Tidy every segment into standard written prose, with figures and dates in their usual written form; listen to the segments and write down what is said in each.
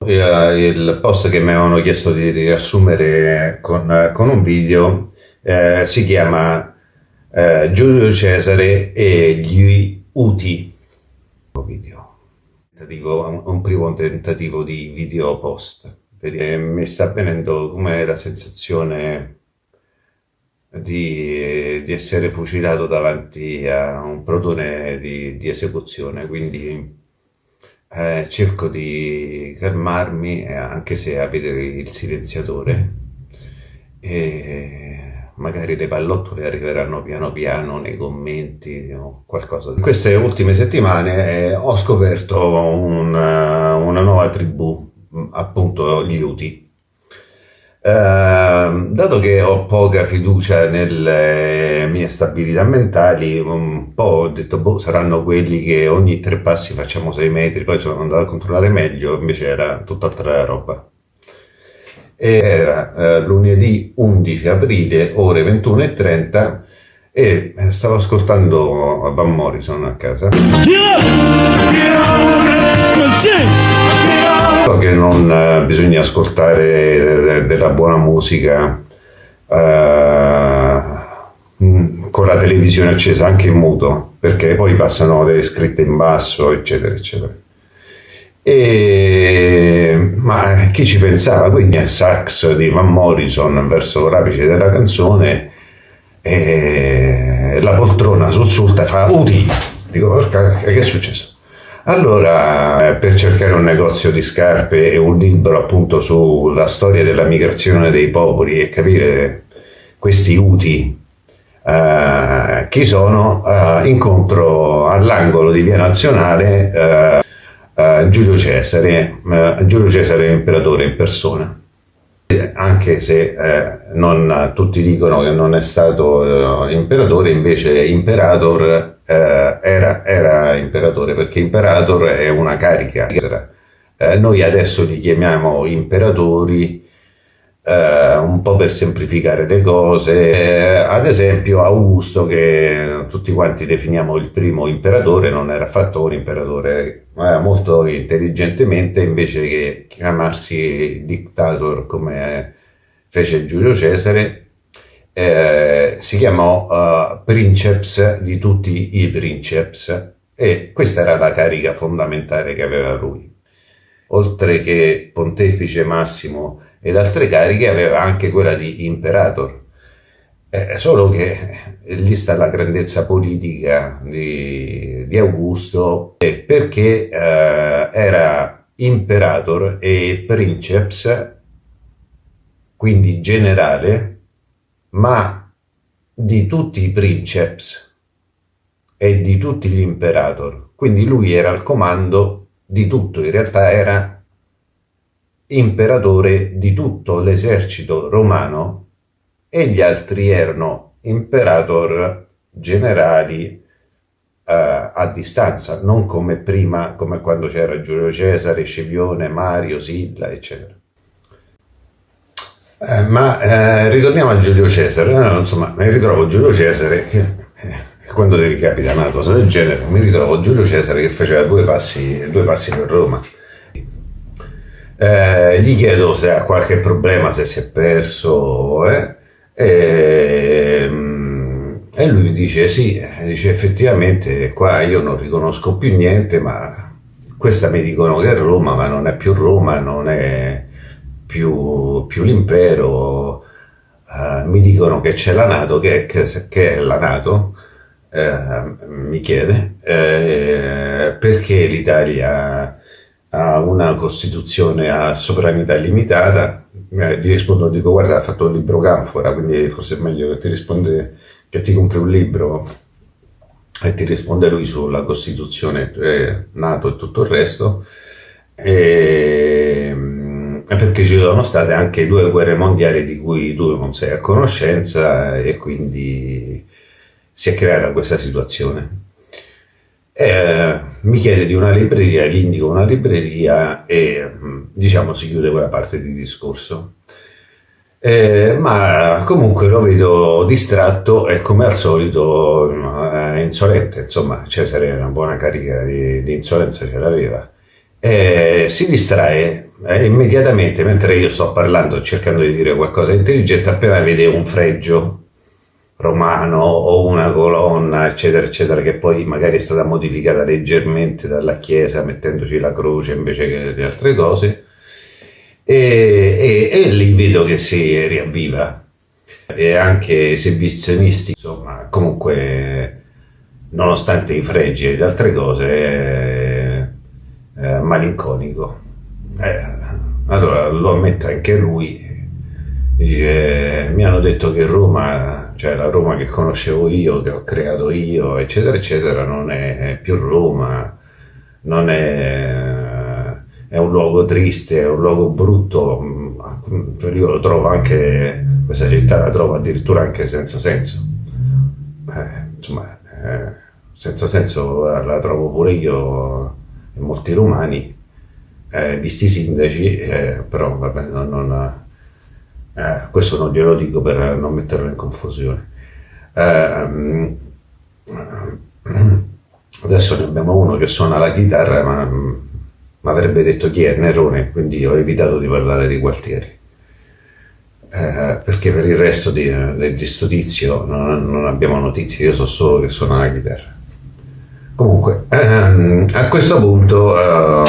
Il post che mi avevano chiesto di riassumere con un video si chiama Giulio Cesare e gli Uti. Video. Un primo tentativo di video post. Mi sta avvenendo come la sensazione di essere fucilato davanti a un plotone di esecuzione, quindi cerco di calmarmi, anche se avete il silenziatore, e magari le pallottole arriveranno piano piano nei commenti o qualcosa. In queste ultime settimane ho scoperto una nuova tribù, appunto gli Uti. Dato che ho poca fiducia nelle mie stabilità mentali, un po' ho detto, saranno quelli che ogni 3 passi facciamo 6 metri, poi sono andato a controllare meglio, invece era tutt'altra roba. E era lunedì 11 aprile, ore 21:30, e stavo ascoltando Van Morrison a casa. So che non bisogna ascoltare della buona musica con la televisione accesa, anche in muto, perché poi passano le scritte in basso, eccetera, eccetera. Ma chi ci pensava? Quindi il sax di Van Morrison verso l'apice della canzone, e la poltrona sussulta fa Uti. Dico, porca, che è successo? Allora, per cercare un negozio di scarpe e un libro appunto sulla storia della migrazione dei popoli e capire questi Uti chi sono, incontro all'angolo di Via Nazionale Giulio Cesare imperatore in persona. Anche se non tutti dicono che non è stato imperatore, invece imperator era imperatore, perché imperator è una carica. Noi adesso li chiamiamo imperatori un po' per semplificare le cose. Ad esempio Augusto, che tutti quanti definiamo il primo imperatore, non era affatto un imperatore, molto intelligentemente, invece che chiamarsi dictator come fece Giulio Cesare, si chiamò princeps di tutti i princeps, e questa era la carica fondamentale che aveva lui. Oltre che pontefice massimo ed altre cariche, aveva anche quella di imperator. Solo che lì sta la grandezza politica di Augusto, perché era imperator e princeps, quindi generale, ma di tutti i princeps e di tutti gli imperator. Quindi lui era al comando di tutto, in realtà era imperatore di tutto l'esercito romano, e gli altri erano imperator generali a distanza, non come prima, come quando c'era Giulio Cesare, Scipione, Mario, Silla, eccetera. Ma ritorniamo a Giulio Cesare. Insomma, mi ritrovo Giulio Cesare che, quando ti ricapita una cosa del genere, mi ritrovo Giulio Cesare che faceva 2 passi per Roma. Gli chiedo se ha qualche problema, se si è perso, e lui mi dice sì, dice effettivamente qua io non riconosco più niente, ma questa mi dicono che è Roma, ma non è più Roma, non è più l'impero, mi dicono che c'è la NATO, che è la NATO, mi chiede perché l'Italia ha una Costituzione a sovranità limitata. Gli rispondo, dico guarda, ha fatto un libro Canfora, quindi forse è meglio che ti compri un libro, e ti risponde lui sulla Costituzione NATO e tutto il resto, perché ci sono state anche 2 guerre mondiali di cui tu non sei a conoscenza, e quindi si è creata questa situazione. Mi chiede di una libreria, gli indico una libreria e diciamo si chiude quella parte di discorso. Ma comunque lo vedo distratto e come al solito insolente. Insomma, Cesare una buona carica di insolenza ce l'aveva, si distrae immediatamente mentre io sto parlando, cercando di dire qualcosa di intelligente, appena vede un fregio romano o una colonna, eccetera, eccetera, che poi magari è stata modificata leggermente dalla Chiesa, mettendoci la croce invece che le altre cose, e lì vedo che si riavviva. E anche esibizionisti, insomma, comunque, nonostante i fregi e le altre cose, è malinconico. Allora lo ammette anche lui, dice: mi hanno detto che Roma, cioè la Roma che conoscevo io, che ho creato io, eccetera, eccetera, non è più Roma, non è un luogo triste, è un luogo brutto. Io lo trovo anche, questa città la trovo addirittura anche senza senso. Insomma, senza senso la trovo pure io e molti romani, visti i sindaci, però vabbè, questo non glielo dico per non metterlo in confusione. Adesso ne abbiamo uno che suona la chitarra, ma mi avrebbe detto chi è, Nerone, quindi ho evitato di parlare di Gualtieri. Perché per il resto di sto tizio non abbiamo notizie, io so solo che suona la chitarra. Comunque, a questo punto,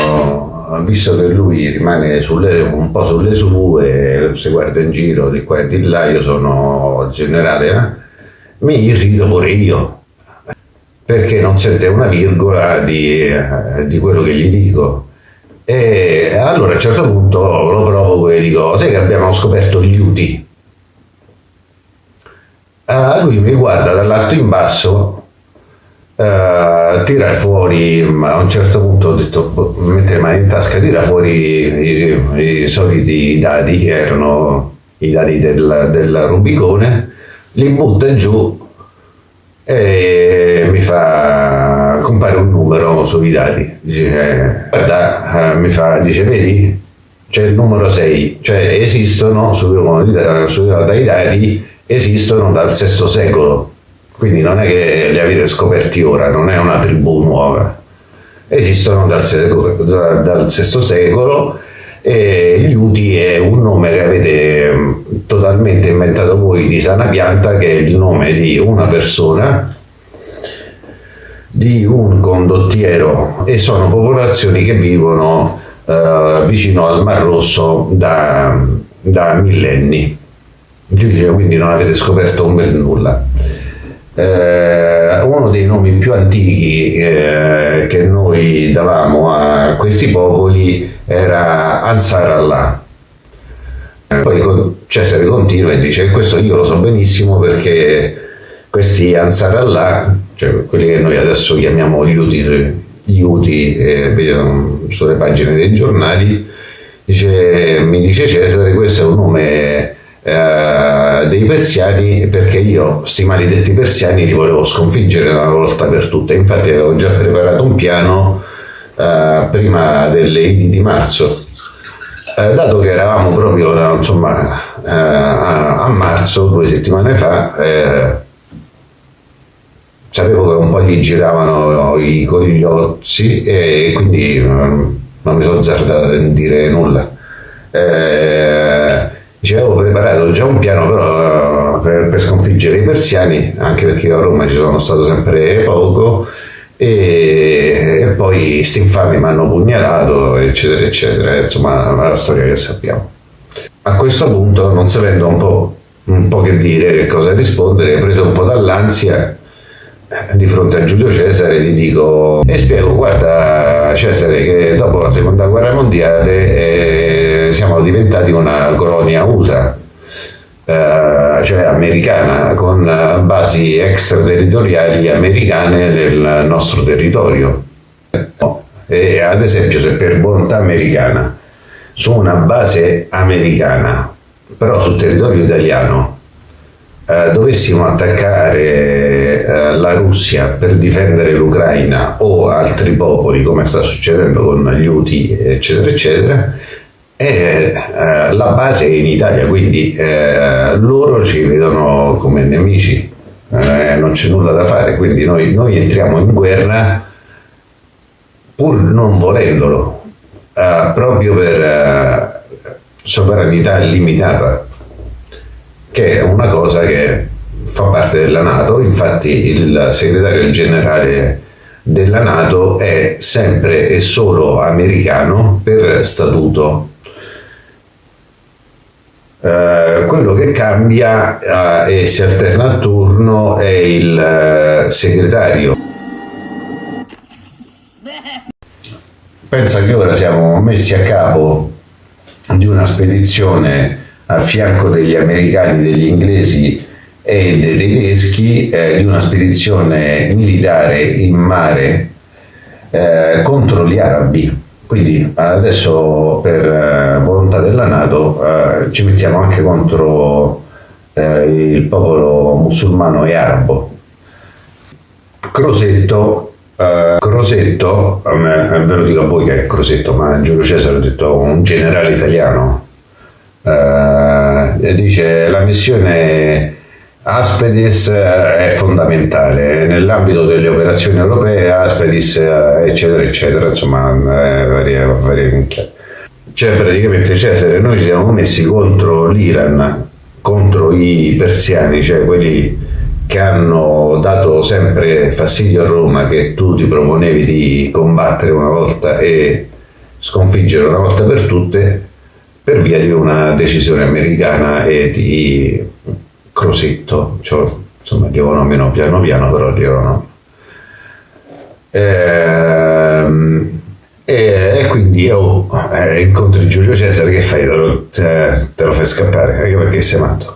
visto che lui rimane un po' sulle sue, si guarda in giro di qua e di là, io sono il generale, mi irrito pure io, perché non sente una virgola di quello che gli dico. E allora a un certo punto lo provoco e dico: sai che abbiamo scoperto gli Uti? Lui mi guarda dall'alto in basso, tira fuori, a un certo punto ho detto: mette le mani in tasca, tira fuori i soliti dadi, erano i dadi del Rubicone, li butta giù e mi fa, compare un numero sui dati, dice: guarda, dice, vedi, c'è il numero 6, cioè esistono dai dati, esistono dal VI secolo, quindi non è che li avete scoperti ora, non è una tribù nuova, esistono dal VI secolo. E gli Uti è un nome che avete totalmente inventato voi di sana pianta, che è il nome di una persona, di un condottiero, e sono popolazioni che vivono vicino al Mar Rosso da millenni. Dice, quindi non avete scoperto un bel nulla. Uno dei nomi più antichi che noi davamo a questi popoli era Ansar Allah. Poi Cesare continua e dice: questo io lo so benissimo, perché questi Ansar Allah, cioè quelli che noi adesso chiamiamo gli Uti, sulle pagine dei giornali, mi dice Cesare, questo è un nome dei persiani, perché io sti maledetti persiani li volevo sconfiggere una volta per tutte. Infatti avevo già preparato un piano prima delle Idi di marzo, dato che eravamo proprio a marzo, 2 settimane fa, sapevo che un po' gli giravano i conigliozzi e quindi non mi sono azzardato a dire nulla. Avevo preparato già un piano, però per sconfiggere i persiani, anche perché io a Roma ci sono stato sempre poco, e poi sti infami mi hanno pugnalato, eccetera eccetera, insomma la storia che sappiamo. A questo punto, non sapendo un po' che dire, che cosa rispondere, preso un po' dall'ansia, di fronte a Giulio Cesare gli dico e spiego: guarda Cesare, che dopo la seconda guerra mondiale siamo diventati una colonia USA, cioè americana, con basi extraterritoriali americane nel nostro territorio. E ad esempio, se per volontà americana su una base americana, però sul territorio italiano, dovessimo attaccare la Russia per difendere l'Ucraina o altri popoli, come sta succedendo con gli Houthi, eccetera eccetera, la base è in Italia, quindi loro ci vedono come nemici, non c'è nulla da fare, quindi noi entriamo in guerra pur non volendolo, proprio per sovranità limitata, che è una cosa che fa parte della NATO. Infatti il segretario generale della NATO è sempre e solo americano per statuto. Quello che cambia e si alterna a turno è il segretario. Pensa che ora siamo messi a capo di una spedizione a fianco degli americani, degli inglesi e dei tedeschi, di una spedizione militare in mare contro gli arabi. Quindi adesso per volontà della NATO ci mettiamo anche contro il popolo musulmano e arabo. Crosetto, ve lo dico a voi che è Crosetto, ma Giulio Cesare ha detto un generale italiano, dice la missione Aspedis è fondamentale nell'ambito delle operazioni europee, Aspedis eccetera eccetera, insomma varie minchia. Cioè praticamente Cesare, noi ci siamo messi contro l'Iran, contro i persiani, cioè quelli che hanno dato sempre fastidio a Roma, che tu ti proponevi di combattere una volta e sconfiggere una volta per tutte per via di una decisione americana e di Crosetto, cioè, insomma io nomino piano piano, però io no. E quindi io incontri Giulio Cesare, che fai? Te lo fai scappare, anche perché sei matto.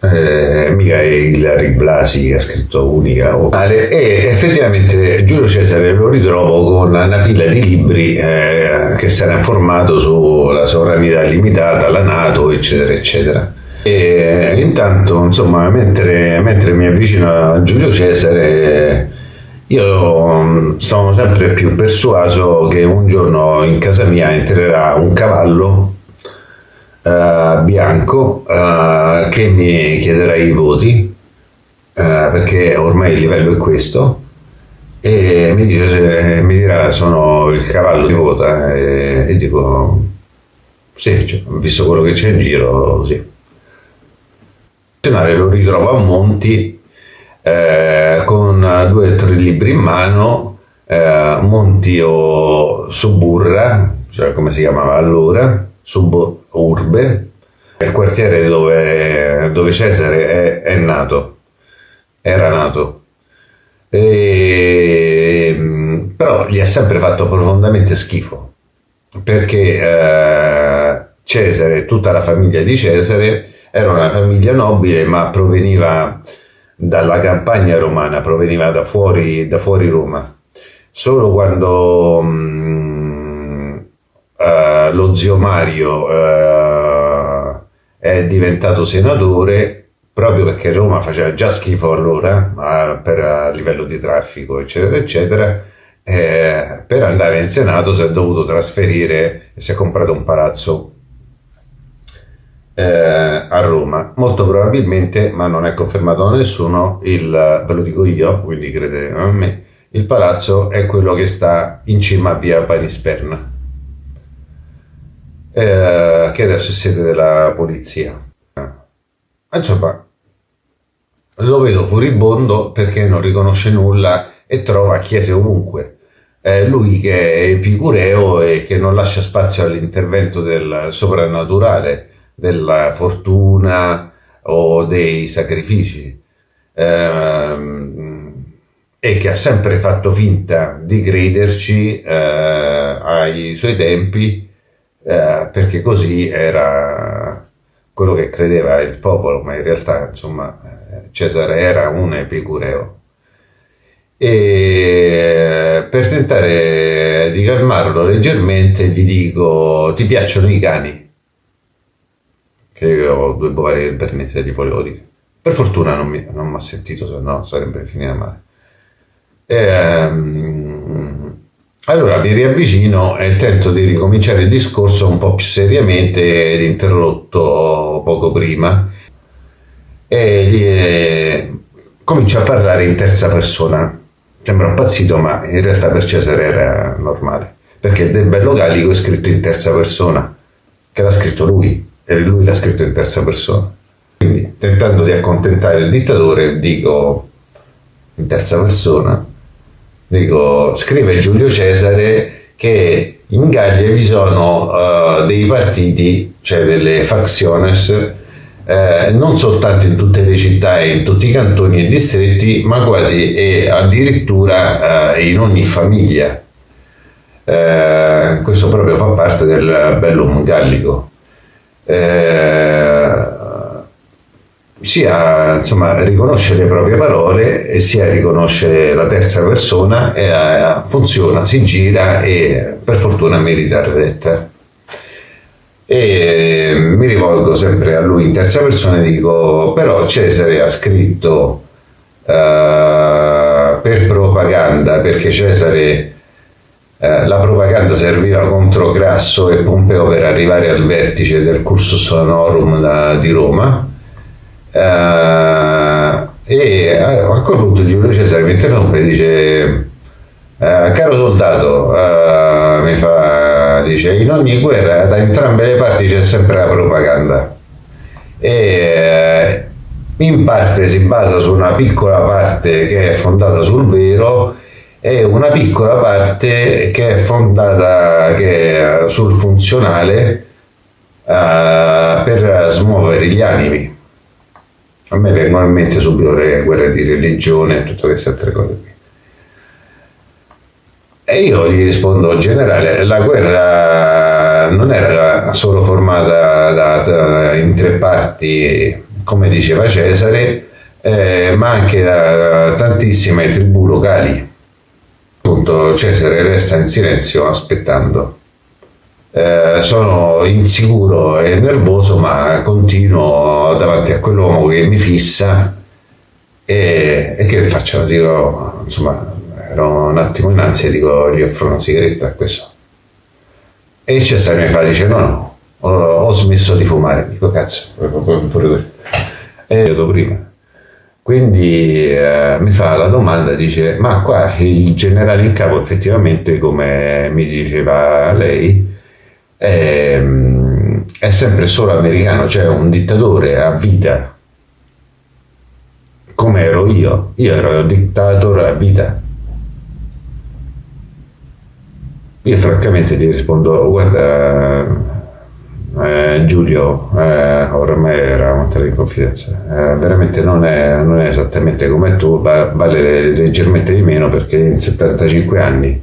Mica è Ilari Blasi che ha scritto Unica e effettivamente Giulio Cesare lo ritrovo con una pila di libri che si era informato sulla sovranità limitata, la NATO eccetera eccetera. E intanto insomma mentre mi avvicino a Giulio Cesare io sono sempre più persuaso che un giorno in casa mia entrerà un cavallo bianco che mi chiederà i voti perché ormai il livello è questo, e mi dirà sono il cavallo di vota, e dico sì, cioè, visto quello che c'è in giro, sì. Lo ritrovo a Monti con 2 o 3 libri in mano, Monti o Suburra, cioè come si chiamava allora, Suburbe, il quartiere dove Cesare è nato, era nato. Però gli ha sempre fatto profondamente schifo, perché Cesare e tutta la famiglia di Cesare era una famiglia nobile, ma proveniva dalla campagna romana, proveniva da fuori Roma. Solo quando lo zio Mario è diventato senatore, proprio perché Roma faceva già schifo allora, a livello di traffico eccetera eccetera, per andare in Senato si è dovuto trasferire e si è comprato un palazzo a Roma, molto probabilmente, ma non è confermato da nessuno, ve lo dico io, quindi credete a me, il palazzo è quello che sta in cima a via Panisperna, che adesso è sede della polizia. Insomma, lo vedo furibondo perché non riconosce nulla e trova chiese ovunque. Lui che è epicureo e che non lascia spazio all'intervento del soprannaturale, della fortuna o dei sacrifici, e che ha sempre fatto finta di crederci ai suoi tempi, perché così era quello che credeva il popolo, ma in realtà insomma Cesare era un epicureo. E per tentare di calmarlo leggermente gli dico: ti piacciono i cani? Che io ho 2 bovari del Bernese, gli volevo dire. Per fortuna non mi ha sentito, se no sarebbe finita male. Allora mi riavvicino e tento di ricominciare il discorso un po' più seriamente ed interrotto poco prima, e comincio a parlare in terza persona. Sembra impazzito, ma in realtà per Cesare era normale. perché Del Bello Gallico è scritto in terza persona, che l'ha scritto lui, e lui l'ha scritto in terza persona. Quindi, tentando di accontentare il dittatore, dico in terza persona, dico, scrive Giulio Cesare che in Gallia vi sono dei partiti, cioè delle facciones, non soltanto in tutte le città e in tutti i cantoni e distretti, ma quasi e addirittura in ogni famiglia. Questo proprio fa parte del bellum gallico. Sia insomma riconosce le proprie parole e sia riconosce la terza persona e funziona, si gira e per fortuna merita retta. E mi rivolgo sempre a lui in terza persona e dico, però Cesare ha scritto per propaganda, perché Cesare la propaganda serviva contro Crasso e Pompeo per arrivare al vertice del cursus honorum di Roma. E a quel punto Giulio Cesare mi interrompe e dice, caro soldato, dice, in ogni guerra da entrambe le parti c'è sempre la propaganda e in parte si basa su una piccola parte che è fondata sul vero e una piccola parte che è fondata sul funzionale per smuovere gli animi. A me vengono in mente subito le guerre di religione e tutte queste altre cose qui. E io gli rispondo, generale, la guerra non era solo formata in tre parti, come diceva Cesare, ma anche da tantissime tribù locali. Appunto, Cesare resta in silenzio aspettando. Sono insicuro e nervoso, ma continuo davanti a quell'uomo che mi fissa e che faccio? Dico, insomma, ero un attimo in ansia, dico, gli offro una sigaretta a questo. E Cesare mi fa, dice, no, ho smesso di fumare. Dico, cazzo, pure tu. E io prima. Quindi mi fa la domanda, dice, ma qua il generale in capo effettivamente, come mi diceva lei, è sempre solo americano, cioè un dittatore a vita, come ero io ero un dittatore a vita. Io francamente gli rispondo, guarda Giulio, ormai era una tale in confidenza, veramente non è esattamente come tu, vale leggermente di meno, perché in 75 anni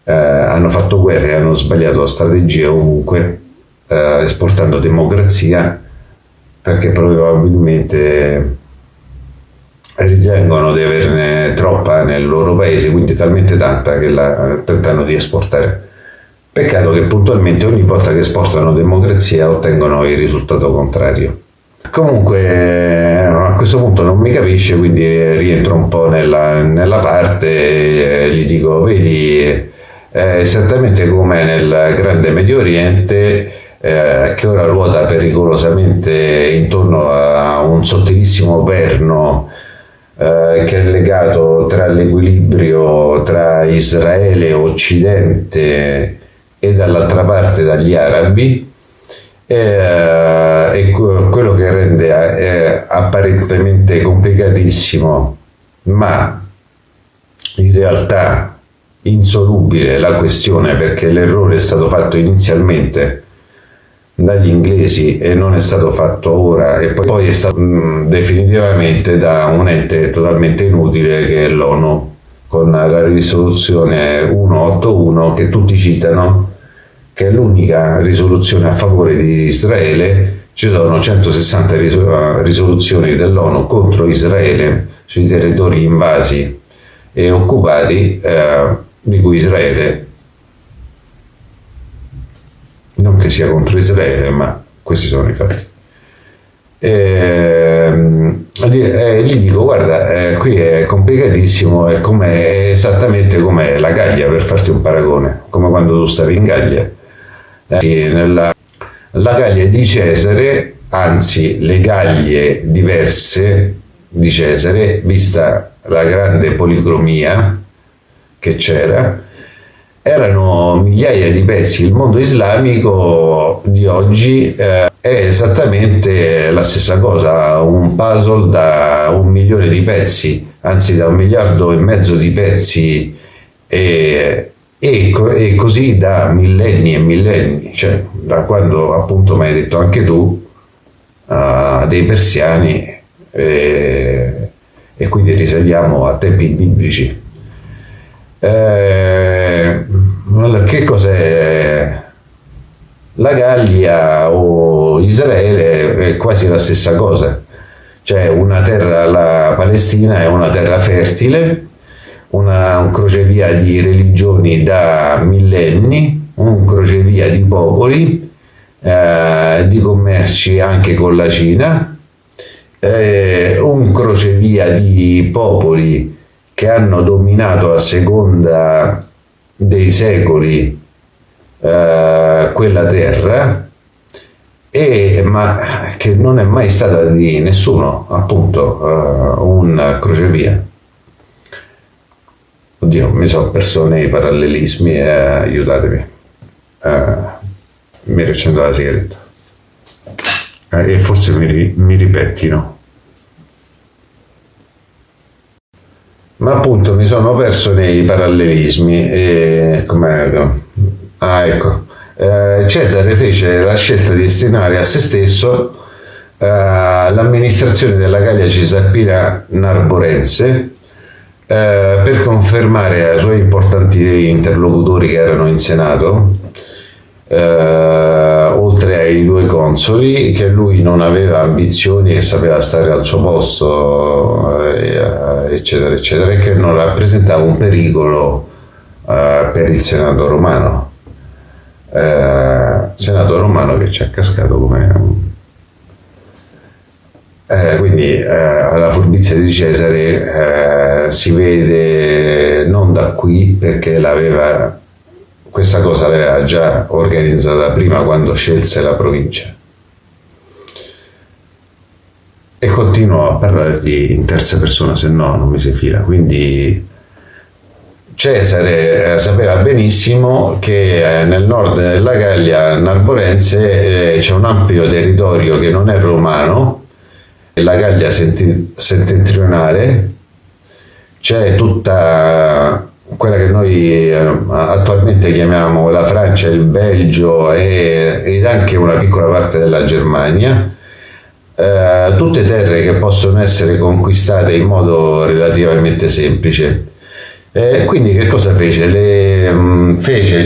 hanno fatto guerre, hanno sbagliato strategie ovunque, esportando democrazia, perché probabilmente ritengono di averne troppa nel loro paese, quindi talmente tanta che la tentano di esportare. Peccato che puntualmente ogni volta che esportano democrazia ottengono il risultato contrario. Comunque a questo punto non mi capisce, quindi rientro un po' nella parte e gli dico, vedi, esattamente come nel grande Medio Oriente, che ora ruota pericolosamente intorno a un sottilissimo perno che è legato tra l'equilibrio tra Israele e Occidente e dall'altra parte dagli arabi, e quello che rende apparentemente complicatissimo, ma in realtà insolubile la questione, perché l'errore è stato fatto inizialmente dagli inglesi e non è stato fatto ora, e poi è stato definitivamente da un ente totalmente inutile che è l'ONU, con la risoluzione 181 che tutti citano, che è l'unica risoluzione a favore di Israele. Ci sono 160 risoluzioni dell'ONU contro Israele sui territori invasi e occupati, di cui Israele, non che sia contro Israele, ma questi sono i fatti. Gli dico, guarda, qui è complicatissimo, è esattamente come la Gallia, per farti un paragone, come quando tu stavi in Gallia. La Gallia di Cesare, anzi le Gallie diverse di Cesare, vista la grande policromia che c'era, erano migliaia di pezzi. Il mondo islamico di oggi è esattamente la stessa cosa, un puzzle da 1 milione di pezzi, anzi da 1,5 miliardi di pezzi, e così da millenni e millenni, cioè da quando appunto mi hai detto anche tu, dei persiani, e quindi risaliamo a tempi biblici. Che cos'è la Gallia o Israele? È quasi la stessa cosa, cioè una terra, la Palestina è una terra fertile, un crocevia di religioni da millenni, un crocevia di popoli, di commerci anche con la Cina, un crocevia di popoli che hanno dominato a seconda dei secoli quella terra, ma che non è mai stata di nessuno, appunto, un crocevia. Oddio, mi sono perso nei parallelismi, aiutatemi. Mi riaccendo la sigaretta. E forse mi ripettino. Ma appunto mi sono perso nei parallelismi. Ecco. Cesare fece la scelta di destinare a se stesso l'amministrazione della Gallia Cisalpina Narborense, per confermare ai suoi importanti interlocutori che erano in Senato, oltre ai 2 consoli, che lui non aveva ambizioni, che sapeva stare al suo posto, eccetera eccetera, e che non rappresentava un pericolo per il Senato romano. Senato romano che ci è cascato come quindi la furbizia di Cesare si vede non da qui, perché questa cosa l'aveva già organizzata prima, quando scelse la provincia. E continuo a parlare in terza persona, se no non mi si fila. Quindi Cesare sapeva benissimo che nel nord della Gallia Narborense c'è un ampio territorio che non è romano, la Gallia settentrionale, c'è tutta quella che noi attualmente chiamiamo la Francia, il Belgio ed anche una piccola parte della Germania, tutte terre che possono essere conquistate in modo relativamente semplice. Quindi che cosa fece?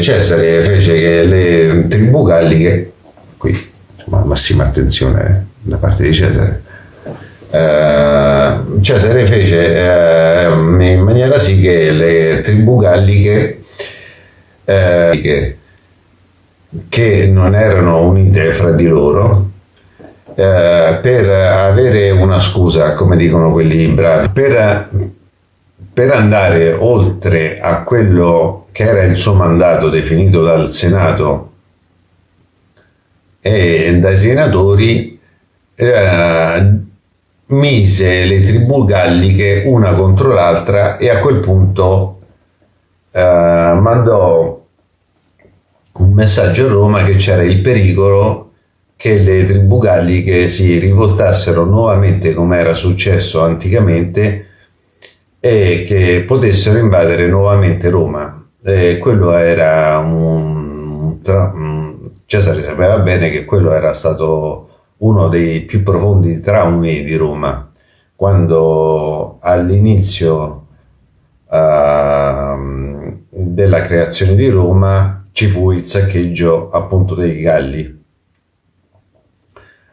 Cesare fece che le tribù galliche, qui insomma, massima attenzione da parte di Cesare, Cesare fece in maniera sì che le tribù galliche, che non erano unite fra di loro, per avere una scusa, come dicono quelli bravi, per andare oltre a quello che era il suo mandato definito dal Senato e dai senatori, mise le tribù galliche una contro l'altra, e a quel punto mandò un messaggio a Roma che c'era il pericolo che le tribù galliche si rivoltassero nuovamente, come era successo anticamente, e che potessero invadere nuovamente Roma. Quello era Cesare sapeva bene che quello era stato uno dei più profondi traumi di Roma, quando all'inizio della creazione di Roma ci fu il saccheggio appunto dei Galli.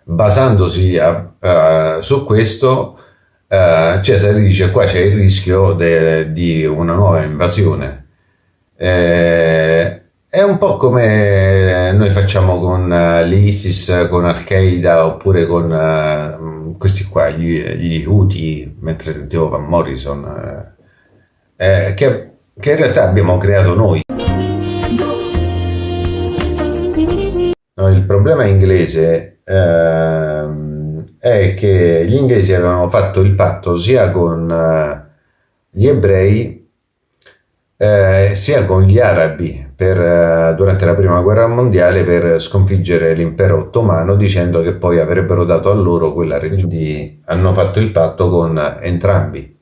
Basandosi su questo, Cesare dice: qua c'è il rischio di una nuova invasione. È un po' come noi facciamo con l'ISIS, con Al-Qaeda, oppure con questi qua, gli Houthi, mentre sentivo Van Morrison, che in realtà abbiamo creato noi. No, il problema inglese è che gli inglesi avevano fatto il patto sia con gli ebrei sia con gli arabi durante la prima guerra mondiale per sconfiggere l'impero ottomano, dicendo che poi avrebbero dato a loro quella regione. Hanno fatto il patto con entrambi.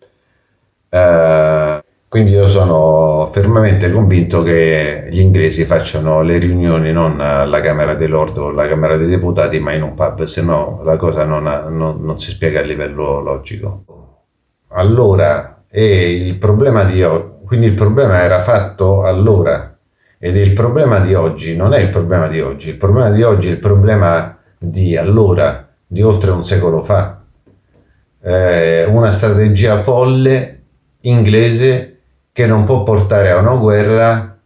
Quindi io sono fermamente convinto che gli inglesi facciano le riunioni non alla Camera dei Lord o alla Camera dei Deputati, ma in un pub, se no la cosa non si spiega a livello logico. Allora, e il problema quindi il problema era fatto allora, ed il problema di oggi non è il problema di oggi, il problema di oggi è il problema di allora, di oltre un secolo fa. Una strategia folle inglese che non può portare a una guerra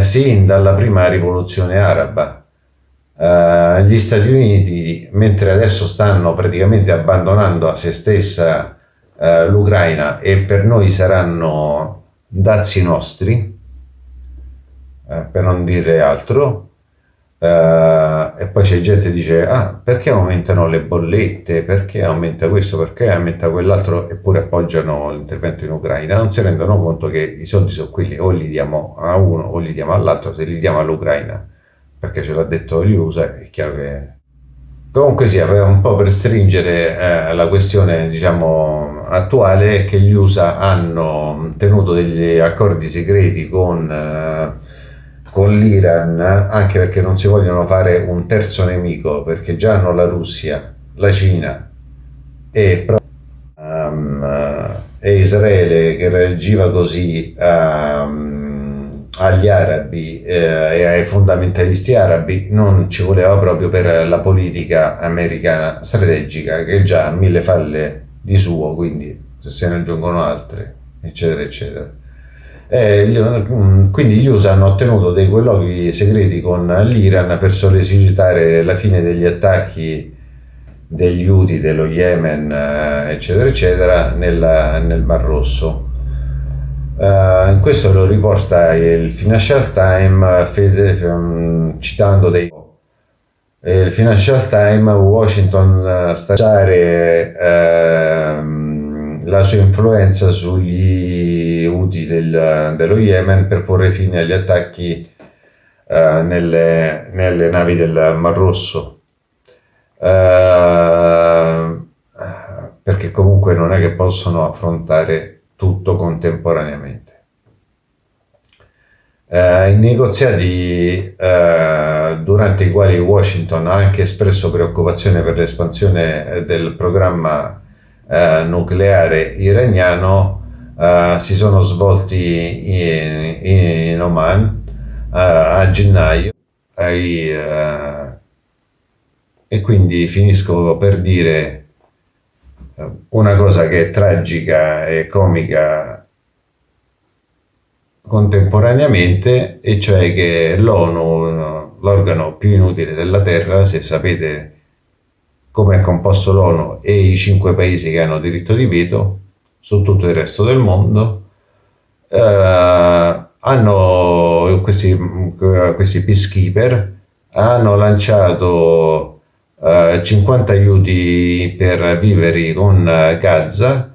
sin dalla prima rivoluzione araba. Gli Stati Uniti, mentre adesso stanno praticamente abbandonando a se stessa l'Ucraina, e per noi saranno dazi nostri, per non dire altro, e poi c'è gente che dice: ah, perché aumentano le bollette, perché aumenta questo, perché aumenta quell'altro, eppure appoggiano l'intervento in Ucraina. Non si rendono conto che i soldi sono quelli, o li diamo a uno o li diamo all'altro. Se li diamo all'Ucraina perché ce l'ha detto gli USA, è chiaro che... Comunque sia, un po' per stringere la questione, diciamo, attuale, è che gli USA hanno tenuto degli accordi segreti con l'Iran, anche perché non si vogliono fare un terzo nemico, perché già hanno la Russia, la Cina e Israele che reagiva così agli arabi e ai fondamentalisti arabi. Non ci voleva proprio per la politica americana strategica, che già ha mille falle di suo, quindi se se ne aggiungono altre, eccetera eccetera. Quindi gli USA hanno ottenuto dei colloqui segreti con l'Iran per sollecitare la fine degli attacchi degli Houthi, dello Yemen, eccetera eccetera, nel Mar Rosso. In questo lo riporta il Financial Times, citando il Financial Times: Washington sta la sua influenza sugli Houthi dello Yemen per porre fine agli attacchi nelle navi del Mar Rosso, perché comunque non è che possono affrontare tutto contemporaneamente. I negoziati durante i quali Washington ha anche espresso preoccupazione per l'espansione del programma nucleare iraniano si sono svolti in Oman a gennaio, e quindi finisco per dire una cosa che è tragica e comica contemporaneamente, e cioè che l'ONU, l'organo più inutile della Terra, se sapete come è composto l'ONU e i 5 paesi che hanno diritto di veto su tutto il resto del mondo, hanno questi peacekeeper hanno lanciato 50 aiuti per viveri con Gaza,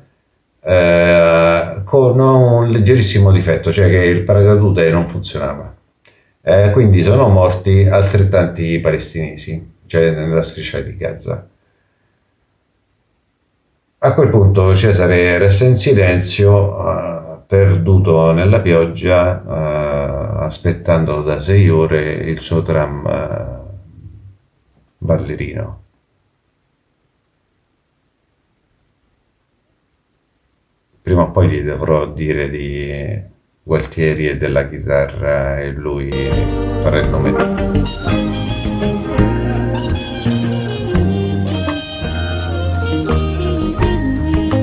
con un leggerissimo difetto, cioè che il paracadute non funzionava. Quindi sono morti altrettanti palestinesi, cioè nella striscia di Gaza. A quel punto Cesare resta in silenzio, perduto nella pioggia, aspettando da 6 ore il suo tram ballerino. Prima o poi gli dovrò dire di Gualtieri e della chitarra, e lui farà il nome.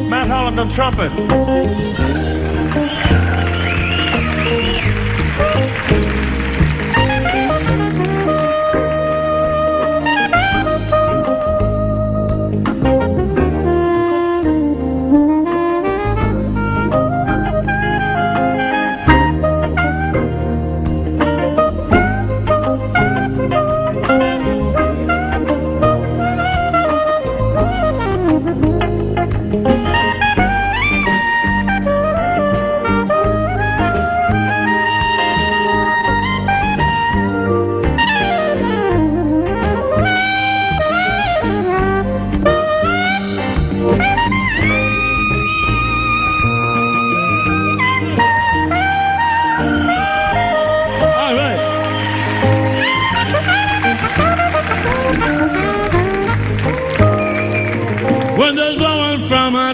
Matt Holland on trumpet.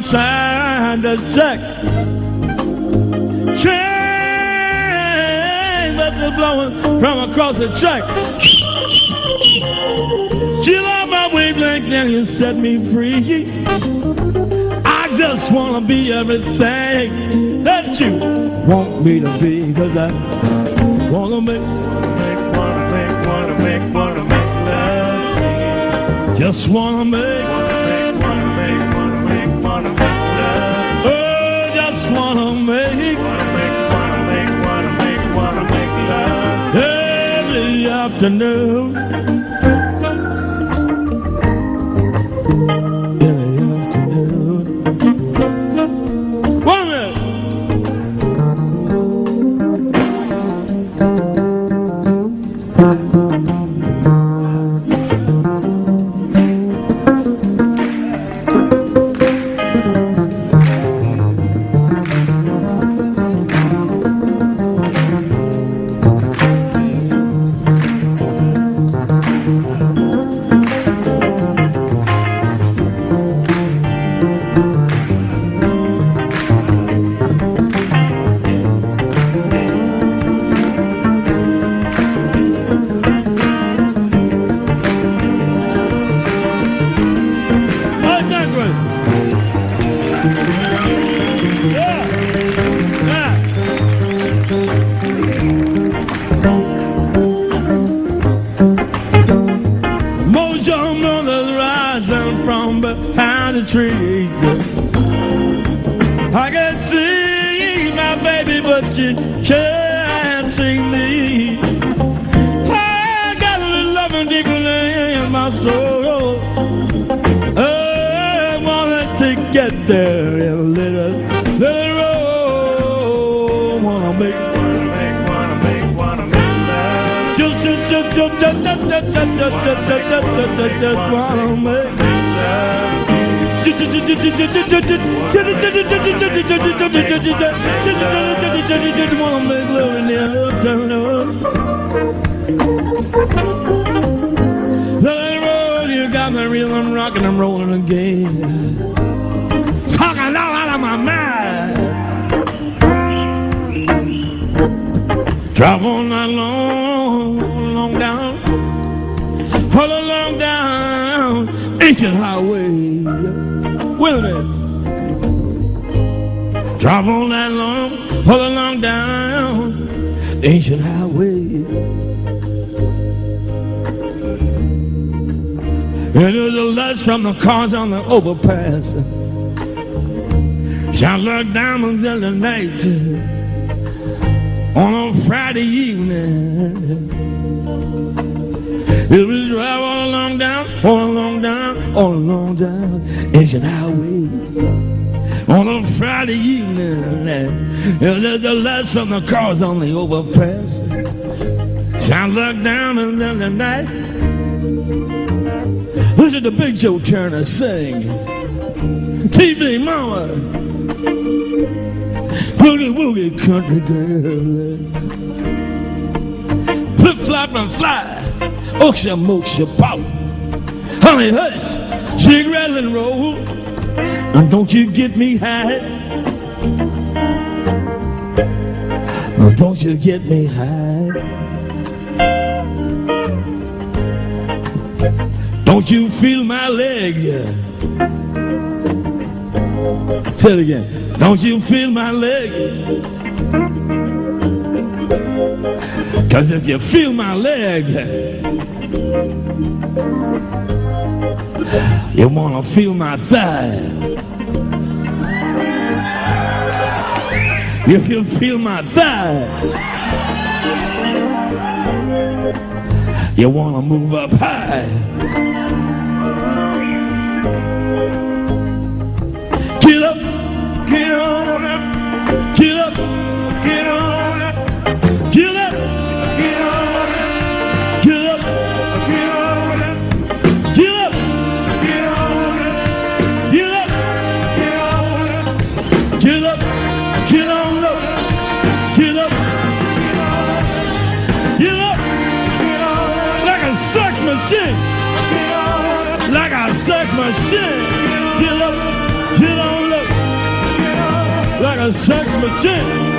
outside the shack. Train buses blowing from across the track. Chill out my wavelength and you set me free. I just wanna be everything that you want me to be, 'cause I wanna make love to you. Just wanna make love. Oh, just wanna make love. Every afternoon. Trees. I can see my baby, but you can't see me. I got a little loving deep in my soul. I wanted to get there in a little road. Wanna make love. Just wanna make love. Wanna make love in the afternoon. Let roll, you got me reeling, rocking and rolling again. Talking all out of my mind. Drive on that long down, all along down ancient highway. Wait a minute. Drive on that long, all along down the ancient highway. And there's a lights from the cars on the overpass. Shine like diamonds in the night on a Friday evening. It was drive all along down, all along down, all along down ancient highway on a Friday evening. And there's the lights from the cars on the overpass. Sound like diamonds in the night. Listen to Big Joe Turner sing. TV Mama, boogie woogie country girl, flip flop and fly. Oksha moksha pop, honey hush, cigarette and roll, and don't you get me high, don't you get me high, don't you feel my leg, say it again, don't you feel my leg, 'cause if you feel my leg, you wanna feel my thigh. If you feel my thigh, you wanna move up high. Get up, get on up, get up, get on up, get up, get on up, get up, get on up, get up, get on up, get up, get on up, get up, get on up, get up, get up, like a sex machine, like a sex machine. Get up, get on up. percent.